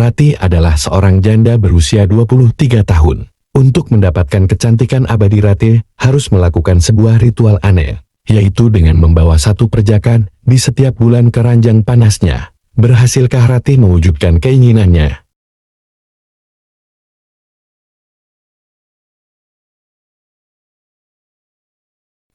Ratih adalah seorang janda berusia 23 tahun. Untuk mendapatkan kecantikan abadi, Ratih harus melakukan sebuah ritual aneh, yaitu dengan membawa satu perjaka di setiap bulan ke ranjang panasnya. Berhasilkah Ratih mewujudkan keinginannya?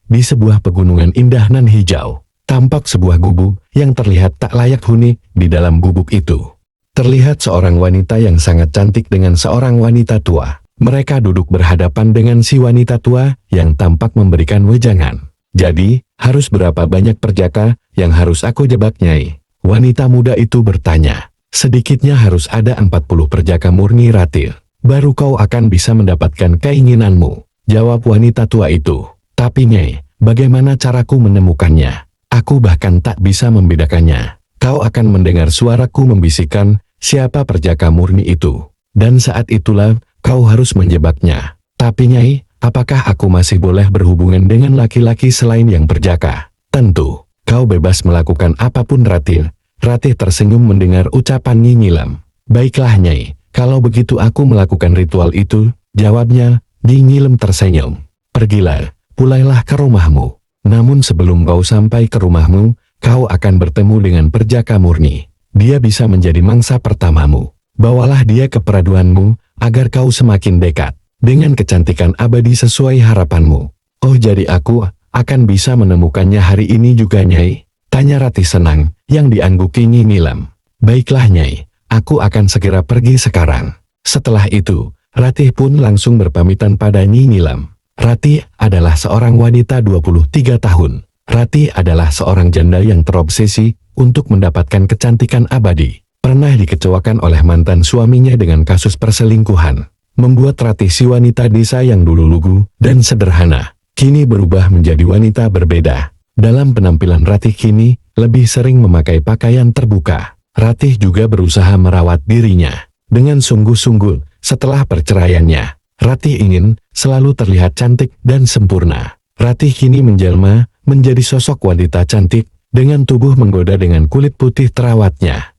Di sebuah pegunungan indah nan hijau, tampak sebuah gubuk yang terlihat tak layak huni. Di dalam gubuk itu terlihat seorang wanita yang sangat cantik dengan seorang wanita tua. Mereka duduk berhadapan dengan si wanita tua yang tampak memberikan wejangan. Jadi, harus berapa banyak perjaka yang harus aku jebak, Nyai? Wanita muda itu bertanya. Sedikitnya harus ada 40 perjaka murni, Ratih. Baru kau akan bisa mendapatkan keinginanmu, jawab wanita tua itu. Tapi Nyai, bagaimana caraku menemukannya? Aku bahkan tak bisa membedakannya. Kau akan mendengar suaraku membisikkan siapa perjaka murni itu. Dan saat itulah kau harus menjebaknya. Tapi Nyai, apakah aku masih boleh berhubungan dengan laki-laki selain yang perjaka? Tentu, kau bebas melakukan apapun, Ratih. Ratih tersenyum mendengar ucapan Nyi Nilam. Baiklah Nyai, kalau begitu aku melakukan ritual itu, jawabnya. Nyi Nilam tersenyum. Pergilah, pulailah ke rumahmu. Namun sebelum kau sampai ke rumahmu, kau akan bertemu dengan perjaka murni. Dia bisa menjadi mangsa pertamamu. Bawalah dia ke peraduanmu, agar kau semakin dekat dengan kecantikan abadi sesuai harapanmu. Oh, jadi aku akan bisa menemukannya hari ini juga, Nyai? Tanya Ratih senang, yang diangguki Nyi Nilam. Baiklah Nyai, aku akan segera pergi sekarang. Setelah itu, Ratih pun langsung berpamitan pada Nyi Nilam. Ratih adalah seorang wanita 23 tahun. Ratih adalah seorang janda yang terobsesi untuk mendapatkan kecantikan abadi. Pernah dikecewakan oleh mantan suaminya dengan kasus perselingkuhan. Membuat Ratih, si wanita desa yang dulu lugu dan sederhana, kini berubah menjadi wanita berbeda. Dalam penampilan Ratih kini, lebih sering memakai pakaian terbuka. Ratih juga berusaha merawat dirinya dengan sungguh-sungguh setelah perceraiannya. Ratih ingin selalu terlihat cantik dan sempurna. Ratih kini menjelma menjadi sosok wanita cantik dengan tubuh menggoda dengan kulit putih terawatnya.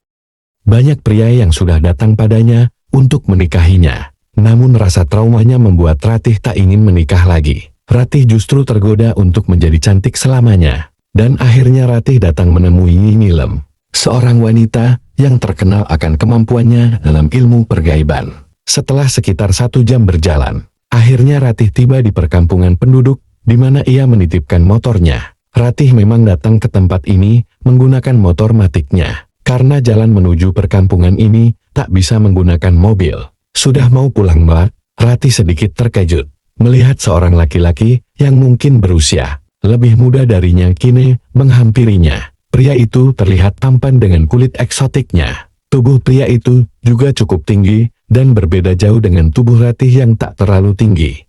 Banyak pria yang sudah datang padanya untuk menikahinya. Namun rasa traumanya membuat Ratih tak ingin menikah lagi. Ratih justru tergoda untuk menjadi cantik selamanya. Dan akhirnya Ratih datang menemui Nyi Nilam, seorang wanita yang terkenal akan kemampuannya dalam ilmu pergaiban. Setelah sekitar 1 jam berjalan, akhirnya Ratih tiba di perkampungan penduduk, di mana ia menitipkan motornya. Ratih memang datang ke tempat ini menggunakan motor matiknya. Karena jalan menuju perkampungan ini tak bisa menggunakan mobil. Sudah mau pulang, Mbak? Ratih sedikit terkejut melihat seorang laki-laki yang mungkin berusia lebih muda darinya kini menghampirinya. Pria itu terlihat tampan dengan kulit eksotiknya. Tubuh pria itu juga cukup tinggi dan berbeda jauh dengan tubuh Ratih yang tak terlalu tinggi.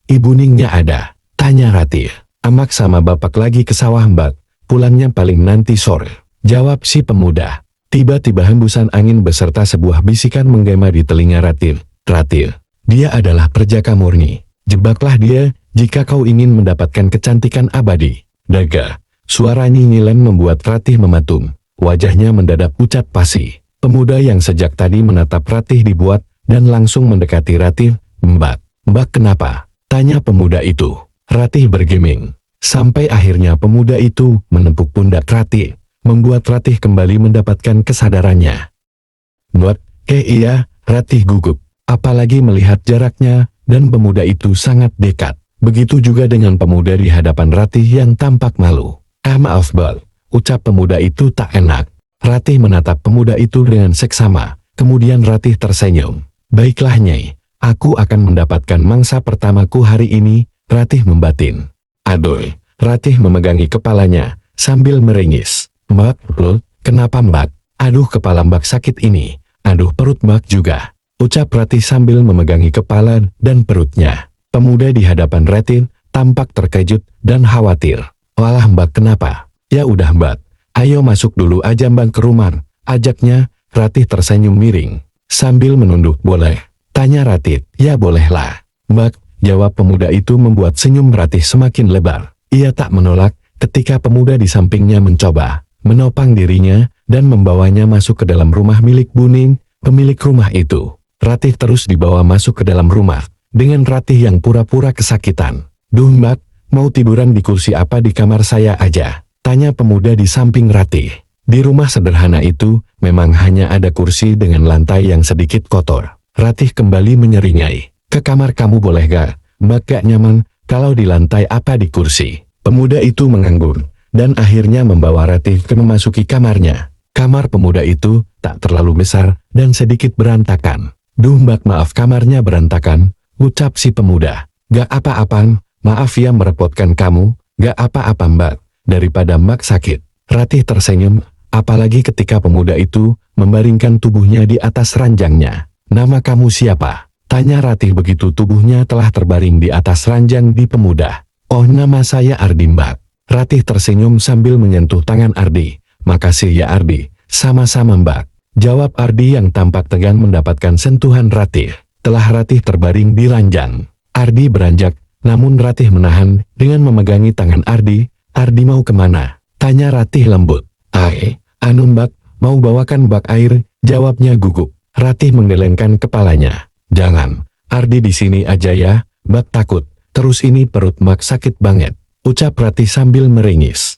Ibu Ningnya ada? Tanya Ratih. Amak sama bapak lagi ke sawah, Mbak. Pulangnya paling nanti sore, jawab si pemuda. Tiba-tiba hembusan angin beserta sebuah bisikan menggema di telinga Ratih. Ratih, dia adalah perjaka murni. Jebaklah dia jika kau ingin mendapatkan kecantikan abadi. Daga. Suara Nyi Nilam membuat Ratih mematung. Wajahnya mendadak pucat pasi. Pemuda yang sejak tadi menatap Ratih dibuat dan langsung mendekati Ratih. Mbak kenapa? Tanya pemuda itu. Ratih bergeming. Sampai akhirnya pemuda itu menepuk pundak Ratih, membuat Ratih kembali mendapatkan kesadarannya. Mbak, iya, Ratih gugup. Apalagi melihat jaraknya dan pemuda itu sangat dekat. Begitu juga dengan pemuda di hadapan Ratih yang tampak malu. Maaf, Mbak, ucap pemuda itu tak enak. Ratih menatap pemuda itu dengan seksama. Kemudian Ratih tersenyum. Baiklah Nyai, aku akan mendapatkan mangsa pertamaku hari ini, Ratih membatin. Aduh, Ratih memegangi kepalanya sambil meringis. Mbak, kenapa Mbak? Aduh, kepala Mbak sakit ini. Aduh, perut Mbak juga, ucap Ratih sambil memegangi kepala dan perutnya. Pemuda di hadapan Ratih tampak terkejut dan khawatir. Walah Mbak, kenapa? Ya udah Mbak, ayo masuk dulu aja Mbak ke rumah, ajaknya. Ratih tersenyum miring sambil menunduk. Boleh? Tanya Ratih. Ya bolehlah Mbak, jawab pemuda itu membuat senyum Ratih semakin lebar. Ia tak menolak ketika pemuda di sampingnya mencoba menopang dirinya dan membawanya masuk ke dalam rumah milik Buning, pemilik rumah itu. Ratih terus dibawa masuk ke dalam rumah, dengan Ratih yang pura-pura kesakitan. "Duh Mbak, mau tiduran di kursi apa di kamar saya aja?" tanya pemuda di samping Ratih. Di rumah sederhana itu, memang hanya ada kursi dengan lantai yang sedikit kotor. Ratih kembali menyeringai. "Ke kamar kamu boleh gak? Mbak gak nyaman, kalau di lantai apa di kursi?" Pemuda itu menganggur, dan akhirnya membawa Ratih ke memasuki kamarnya. Kamar pemuda itu tak terlalu besar dan sedikit berantakan. "Duh Mbak, maaf kamarnya berantakan," ucap si pemuda. "Gak apa-apa, maaf ya merepotkan kamu." "Gak apa-apa Mbak, daripada Mbak sakit." Ratih tersenyum, apalagi ketika pemuda itu membaringkan tubuhnya di atas ranjangnya. "Nama kamu siapa?" tanya Ratih begitu tubuhnya telah terbaring di atas ranjang di pemuda. "Oh, nama saya Ardi Mbak." Ratih tersenyum sambil menyentuh tangan Ardi. "Makasih ya Ardi." "Sama-sama Mbak," jawab Ardi yang tampak tegang mendapatkan sentuhan Ratih. Telah Ratih terbaring di ranjang, Ardi beranjak, namun Ratih menahan dengan memegangi tangan Ardi. "Ardi mau kemana?" tanya Ratih lembut. Anu Mbak, mau bawakan bak air," jawabnya gugup. Ratih menggelengkan kepalanya. "Jangan, Ardi di sini aja ya, Mbak takut. Terus ini perut Mbak sakit banget," ucap Ratih sambil meringis.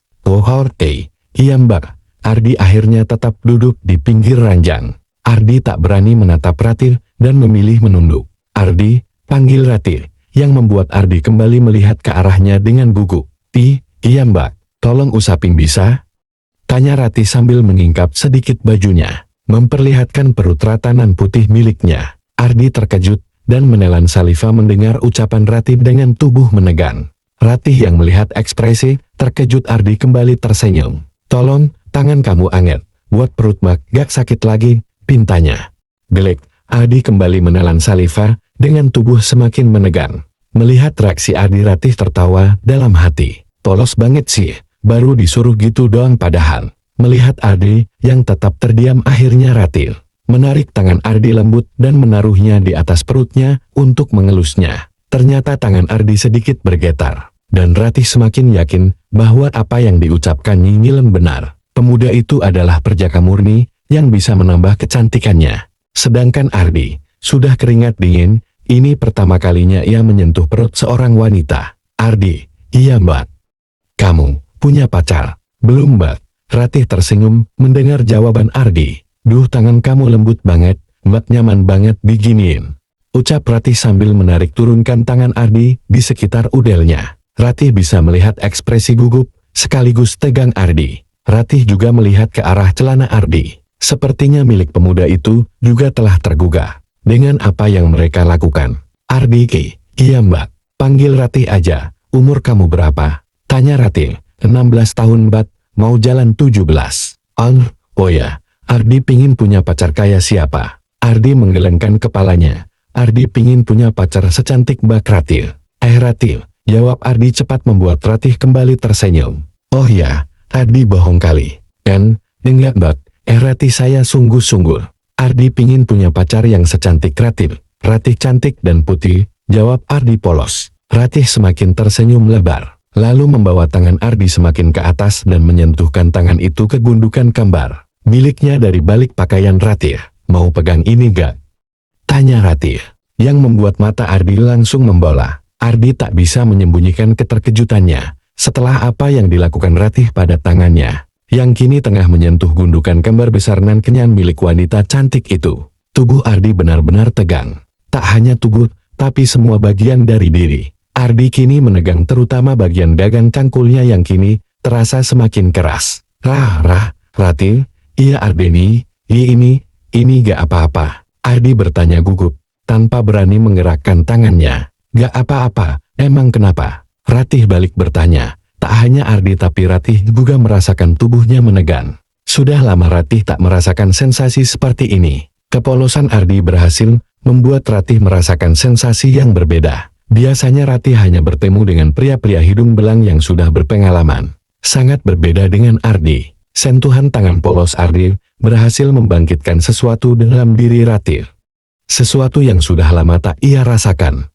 Iya Mbak." Ardi akhirnya tetap duduk di pinggir ranjang. Ardi tak berani menatap Ratih dan memilih menunduk. "Ardi," panggil Ratih, yang membuat Ardi kembali melihat ke arahnya dengan gugup. Iya Mbak, tolong usapin bisa?" tanya Ratih sambil menyingkap sedikit bajunya, memperlihatkan perut ratanan putih miliknya. Ardi terkejut dan menelan saliva mendengar ucapan Ratih dengan tubuh menegang. Ratih yang melihat ekspresi terkejut Ardi kembali tersenyum. "Tolong, tangan kamu anget, buat perut Mbak gak sakit lagi," pintanya. Gelek, Ardi kembali menelan saliva dengan tubuh semakin menegang. Melihat reaksi Ardi, Ratih tertawa dalam hati. "Polos banget sih, baru disuruh gitu doang padahal." Melihat Ardi yang tetap terdiam, akhirnya Ratih menarik tangan Ardi lembut dan menaruhnya di atas perutnya untuk mengelusnya. Ternyata tangan Ardi sedikit bergetar, dan Ratih semakin yakin bahwa apa yang diucapkan Nyi Nyilem benar. Pemuda itu adalah perjaka murni yang bisa menambah kecantikannya. Sedangkan Ardi sudah keringat dingin, ini pertama kalinya ia menyentuh perut seorang wanita. "Ardi." "Iya Mbak." "Kamu punya pacar?" "Belum Mbak." Ratih tersenyum mendengar jawaban Ardi. "Duh, tangan kamu lembut banget, Mbak, nyaman banget diginiin," ucap Ratih sambil menarik turunkan tangan Ardi di sekitar udelnya. Ratih bisa melihat ekspresi gugup sekaligus tegang Ardi. Ratih juga melihat ke arah celana Ardi. Sepertinya milik pemuda itu juga telah tergugah dengan apa yang mereka lakukan. "Ardi." "Iya Mbak." "Panggil Ratih aja." "Umur kamu berapa?" tanya Ratih. 16 tahun Mbak, mau jalan 17. Oh ya, Ardi pingin punya pacar kayak siapa?" Ardi menggelengkan kepalanya. Ardi pingin punya pacar secantik Mbak Ratih. Ratih, jawab Ardi cepat membuat Ratih kembali tersenyum. "Oh ya, Ardi bohong kali. Kan, enggak Mbak, Ratih saya sungguh-sungguh." Ardi pingin punya pacar yang secantik Ratih. "Ratih cantik dan putih," jawab Ardi polos. Ratih semakin tersenyum lebar, lalu membawa tangan Ardi semakin ke atas dan menyentuhkan tangan itu ke gundukan kembar miliknya dari balik pakaian Ratih. "Mau pegang ini gak?" tanya Ratih, yang membuat mata Ardi langsung membola. Ardi tak bisa menyembunyikan keterkejutannya setelah apa yang dilakukan Ratih pada tangannya, yang kini tengah menyentuh gundukan kembar besar nan kenyan milik wanita cantik itu. Tubuh Ardi benar-benar tegang. Tak hanya tubuh, tapi semua bagian dari diri Ardi kini menegang, terutama bagian dagang cangkulnya yang kini terasa semakin keras. Ratih, iya Ardeni, ini gak apa-apa?" Ardi bertanya gugup, tanpa berani menggerakkan tangannya. "Gak apa-apa, emang kenapa?" Ratih balik bertanya. Tak hanya Ardi tapi Ratih juga merasakan tubuhnya menegang. Sudah lama Ratih tak merasakan sensasi seperti ini. Kepolosan Ardi berhasil membuat Ratih merasakan sensasi yang berbeda. Biasanya Ratih hanya bertemu dengan pria-pria hidung belang yang sudah berpengalaman. Sangat berbeda dengan Ardi. Sentuhan tangan polos Ardi berhasil membangkitkan sesuatu dalam diri Ratih. Sesuatu yang sudah lama tak ia rasakan.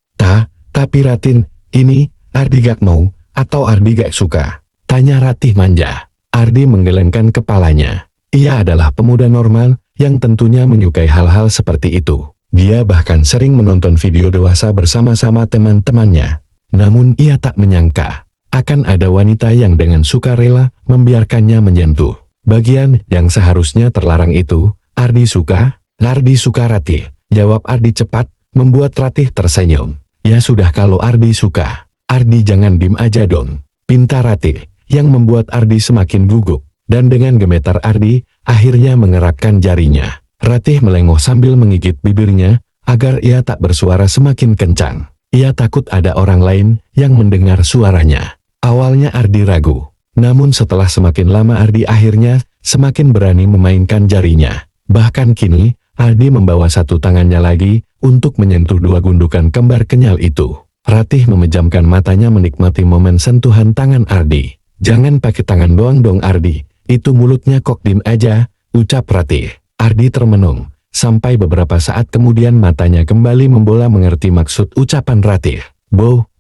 Tapi Ratih, ini Ardi gak mau, atau Ardi gak suka?" tanya Ratih manja. Ardi menggelengkan kepalanya. Ia adalah pemuda normal yang tentunya menyukai hal-hal seperti itu. Dia bahkan sering menonton video dewasa bersama-sama teman-temannya. Namun ia tak menyangka akan ada wanita yang dengan sukarela membiarkannya menyentuh bagian yang seharusnya terlarang itu. Ardi suka Ratih, jawab Ardi cepat, membuat Ratih tersenyum. Ya sudah kalau Ardi suka. Ardi jangan dim aja dong, pinta Ratih, yang membuat Ardi semakin gugup. Dan dengan gemetar Ardi akhirnya mengerahkan jarinya. Ratih melengos sambil menggigit bibirnya, agar ia tak bersuara semakin kencang. Ia takut ada orang lain yang mendengar suaranya. Awalnya Ardi ragu, namun setelah semakin lama Ardi akhirnya semakin berani memainkan jarinya. Bahkan kini, Ardi membawa satu tangannya lagi untuk menyentuh dua gundukan kembar kenyal itu. Ratih memejamkan matanya menikmati momen sentuhan tangan Ardi. Jangan pakai tangan doang dong Ardi, itu mulutnya kok dim aja, ucap Ratih. Ardi termenung, sampai beberapa saat kemudian matanya kembali membola mengerti maksud ucapan Ratih.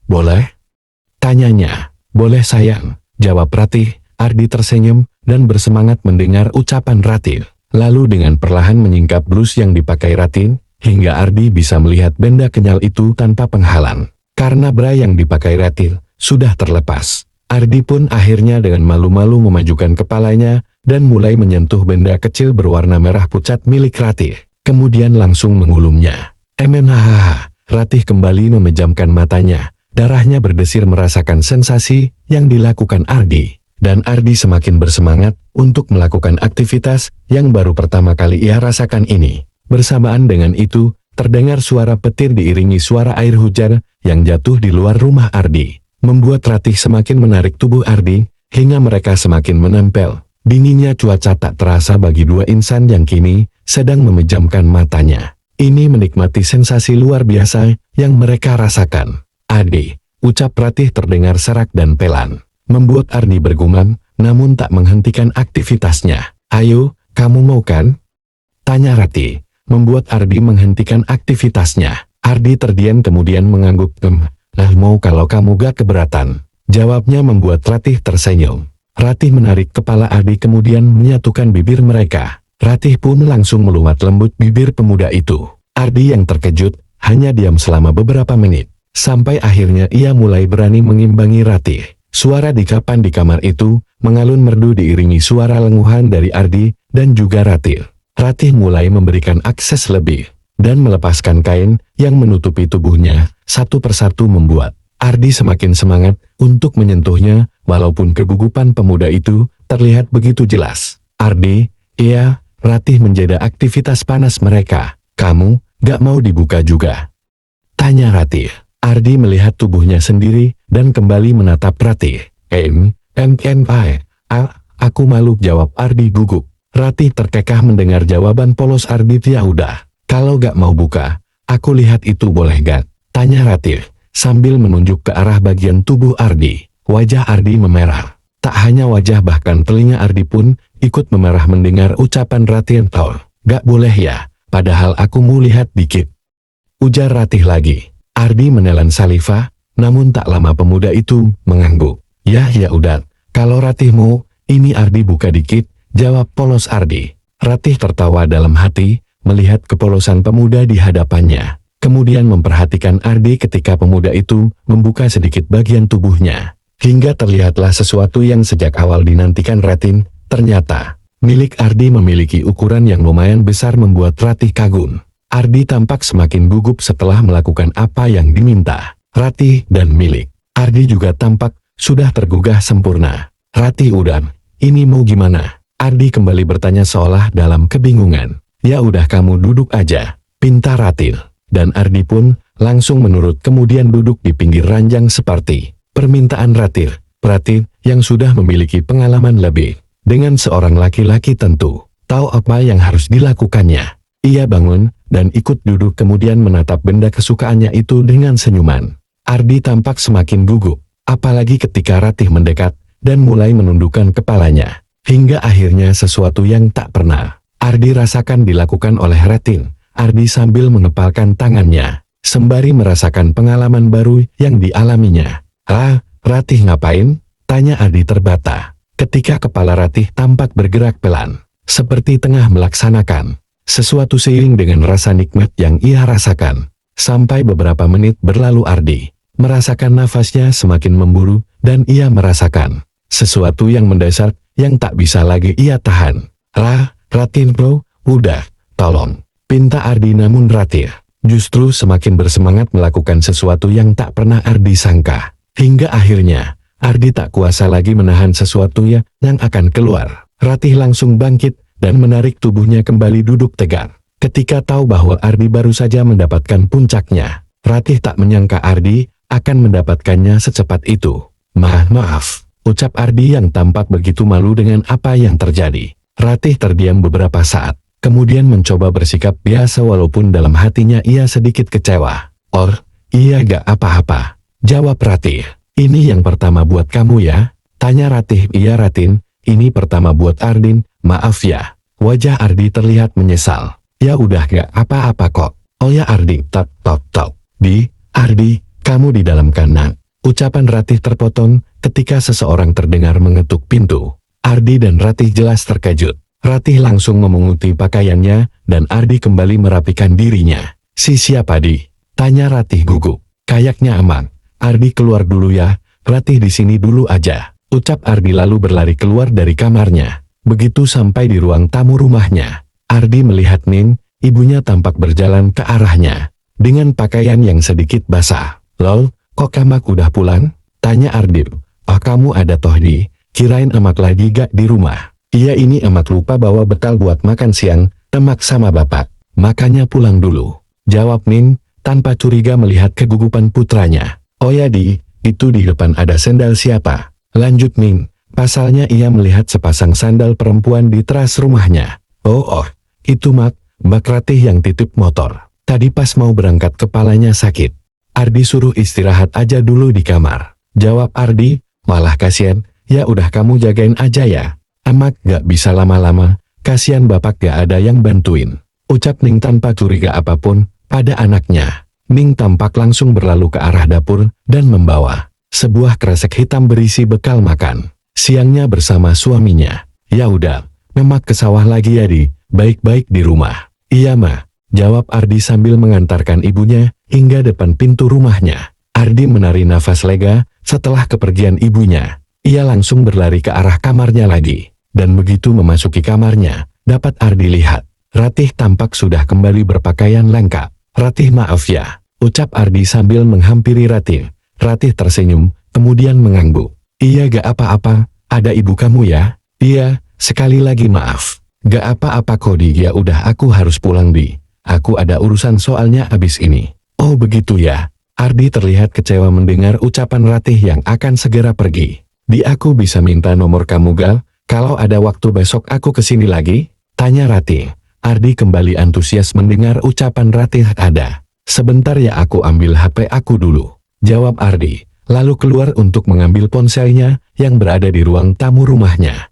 Boleh? Tanyanya. Boleh sayang, jawab Ratih. Ardi tersenyum dan bersemangat mendengar ucapan Ratih. Lalu dengan perlahan menyingkap blus yang dipakai Ratih, hingga Ardi bisa melihat benda kenyal itu tanpa penghalang. Karena bra yang dipakai Ratih sudah terlepas. Ardi pun akhirnya dengan malu-malu memajukan kepalanya dan mulai menyentuh benda kecil berwarna merah pucat milik Ratih. Kemudian langsung mengulumnya. Ratih kembali memejamkan matanya. Darahnya berdesir merasakan sensasi yang dilakukan Ardi. Dan Ardi semakin bersemangat untuk melakukan aktivitas yang baru pertama kali ia rasakan ini. Bersamaan dengan itu, terdengar suara petir diiringi suara air hujan yang jatuh di luar rumah Ardi. Membuat Ratih semakin menarik tubuh Ardi, hingga mereka semakin menempel. Dinginnya cuaca tak terasa bagi dua insan yang kini sedang memejamkan matanya. Ini menikmati sensasi luar biasa yang mereka rasakan. Ade, ucap Ratih terdengar serak dan pelan. Membuat Ardi bergumam, namun tak menghentikan aktivitasnya. Ayo, kamu mau kan? Tanya Ratih, membuat Ardi menghentikan aktivitasnya. Ardi terdiam kemudian mengangguk. Mau kalau kamu gak keberatan. Jawabnya membuat Ratih tersenyum. Ratih menarik kepala Ardi kemudian menyatukan bibir mereka. Ratih pun langsung meluat lembut bibir pemuda itu. Ardi yang terkejut, hanya diam selama beberapa menit. Sampai akhirnya ia mulai berani mengimbangi Ratih. Suara dikapan di kamar itu, mengalun merdu diiringi suara lenguhan dari Ardi dan juga Ratih. Ratih mulai memberikan akses lebih, dan melepaskan kain yang menutupi tubuhnya, satu persatu membuat Ardi semakin semangat untuk menyentuhnya, walaupun kegugupan pemuda itu terlihat begitu jelas. Ardi, iya, Ratih menjeda aktivitas panas mereka. Kamu, gak mau dibuka juga? Tanya Ratih. Ardi melihat tubuhnya sendiri dan kembali menatap Ratih. Aku malu, jawab Ardi gugup. Ratih terkekeh mendengar jawaban polos Ardi. Ya udah, kalau gak mau buka, aku lihat itu boleh gak? Tanya Ratih, sambil menunjuk ke arah bagian tubuh Ardi. Wajah Ardi memerah. Tak hanya wajah, bahkan telinga Ardi pun ikut memerah mendengar ucapan Ratih. Gak boleh ya, padahal aku mau lihat dikit. Ujar Ratih lagi. Ardi menelan saliva, namun tak lama pemuda itu mengangguk. Ya udah, kalau Ratih mau, ini Ardi buka dikit, jawab polos Ardi. Ratih tertawa dalam hati, melihat kepolosan pemuda di hadapannya. Kemudian memperhatikan Ardi ketika pemuda itu membuka sedikit bagian tubuhnya. Hingga terlihatlah sesuatu yang sejak awal dinantikan Ratih. Ternyata, milik Ardi memiliki ukuran yang lumayan besar membuat Ratih kagum. Ardi tampak semakin gugup setelah melakukan apa yang diminta. Ratih dan milik Ardi juga tampak sudah tergugah sempurna. Ratih udah, ini mau gimana? Ardi kembali bertanya seolah dalam kebingungan. Ya udah kamu duduk aja, pinta Ratih. Dan Ardi pun langsung menurut kemudian duduk di pinggir ranjang seperti permintaan Ratih. Ratih yang sudah memiliki pengalaman lebih dengan seorang laki-laki tentu tahu apa yang harus dilakukannya. Ia bangun dan ikut duduk kemudian menatap benda kesukaannya itu dengan senyuman. Ardi tampak semakin gugup, apalagi ketika Ratih mendekat dan mulai menundukkan kepalanya. Hingga akhirnya sesuatu yang tak pernah Ardi rasakan dilakukan oleh Ratih. Ardi sambil mengepalkan tangannya, sembari merasakan pengalaman baru yang dialaminya. Ratih ngapain? Tanya Ardi terbata. Ketika kepala Ratih tampak bergerak pelan. seperti tengah melaksanakan sesuatu seiring dengan rasa nikmat yang ia rasakan. Sampai beberapa menit berlalu Ardi merasakan nafasnya semakin memburu dan ia merasakan sesuatu yang mendesak yang tak bisa lagi ia tahan. Ratin bro, udah, tolong, pinta Ardi namun Ratih justru semakin bersemangat melakukan sesuatu yang tak pernah Ardi sangka. Hingga akhirnya, Ardi tak kuasa lagi menahan sesuatu yang akan keluar. Ratih langsung bangkit dan menarik tubuhnya kembali duduk tegak. Ketika tahu bahwa Ardi baru saja mendapatkan puncaknya, Ratih tak menyangka Ardi akan mendapatkannya secepat itu. Maaf, ucap Ardi yang tampak begitu malu dengan apa yang terjadi. Ratih terdiam beberapa saat, kemudian mencoba bersikap biasa walaupun dalam hatinya ia sedikit kecewa. Iya gak apa-apa, jawab Ratih. Ini yang pertama buat kamu ya? Tanya Ratih. Iya Ratin, ini pertama buat Ardin, maaf ya. Wajah Ardi terlihat menyesal. Ya udah gak apa-apa kok. Oh ya Ardi, tok. Ardi, kamu di dalam kanan. Ucapan Ratih terpotong ketika seseorang terdengar mengetuk pintu. Ardi dan Ratih jelas terkejut. Ratih langsung memunguti pakaiannya dan Ardi kembali merapikan dirinya. Siapa di? Tanya Ratih gugup. Kayaknya aman. Ardi keluar dulu ya, Ratih di sini dulu aja. Ucap Ardi lalu berlari keluar dari kamarnya. Begitu sampai di ruang tamu rumahnya, Ardi melihat Nin, ibunya tampak berjalan ke arahnya dengan pakaian yang sedikit basah. Lol, kok Emak udah pulang? Tanya Ardi. Kamu ada toh di? Kirain Emak lagi gak di rumah. Iya ini Emak lupa bawa bekal buat makan siang, Emak sama Bapak. Makanya pulang dulu. Jawab Nin, tanpa curiga melihat kegugupan putranya. Oh ya di, itu di depan ada sendal siapa? Lanjut Nin, pasalnya ia melihat sepasang sandal perempuan di teras rumahnya. Oh, itu Mbak Ratih yang titip motor. Tadi pas mau berangkat kepalanya sakit. Ardi suruh istirahat aja dulu di kamar. Jawab Ardi, malah kasihan, ya udah kamu jagain aja ya. Emak gak bisa lama-lama, kasihan bapak gak ada yang bantuin. Ucap Ning tanpa curiga apapun pada anaknya. Ning tampak langsung berlalu ke arah dapur dan membawa sebuah kresek hitam berisi bekal makan siangnya bersama suaminya. Ya udah, Emak ke sawah lagi ya di, baik-baik di rumah. Iya Ma, jawab Ardi sambil mengantarkan ibunya hingga depan pintu rumahnya. Ardi menari nafas lega setelah kepergian ibunya. Ia langsung berlari ke arah kamarnya lagi. Dan begitu memasuki kamarnya, dapat Ardi lihat, Ratih tampak sudah kembali berpakaian lengkap. Ratih maaf ya, ucap Ardi sambil menghampiri Ratih. Ratih tersenyum, kemudian mengangguk. Iya gak apa-apa, ada ibu kamu ya? Iya, sekali lagi maaf. Gak apa-apa Kodi, ya udah aku harus pulang di. Aku ada urusan soalnya abis ini. Oh begitu ya. Ardi terlihat kecewa mendengar ucapan Ratih yang akan segera pergi. Di aku bisa minta nomor kamu Gal, kalau ada waktu besok aku kesini lagi? Tanya Ratih. Ardi kembali antusias mendengar ucapan Ratih ada. Sebentar ya aku ambil HP aku dulu. Jawab Ardi, lalu keluar untuk mengambil ponselnya yang berada di ruang tamu rumahnya.